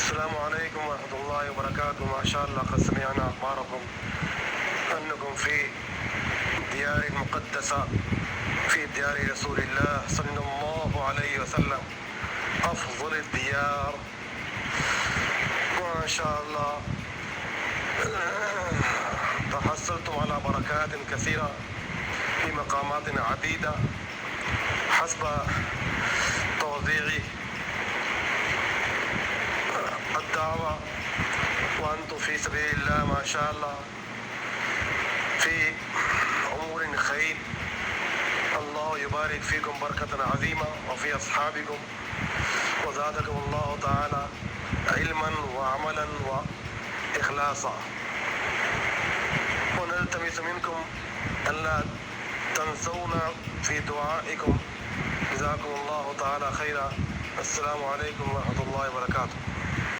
السلام عليكم ورحمة الله وبركاته. ما شاء الله قد سمعنا أخباركم أنكم في ديار مقدسة، في ديار رسول الله صلى الله عليه وسلم، أفضل الديار. ما شاء الله تحصلتم على بركات كثيرة في مقامات عديدة حسب توزيع الدعوة، وأنتم في سبيل الله ما شاء الله في أمور خير. الله يبارك فيكم بركة عظيمة وفي أصحابكم، وزادكم الله تعالى علما وعملا وإخلاصا. ونلتمس منكم ألا تنسونا في دعائكم. جزاكم الله تعالى خيرا. السلام عليكم ورحمة الله وبركاته.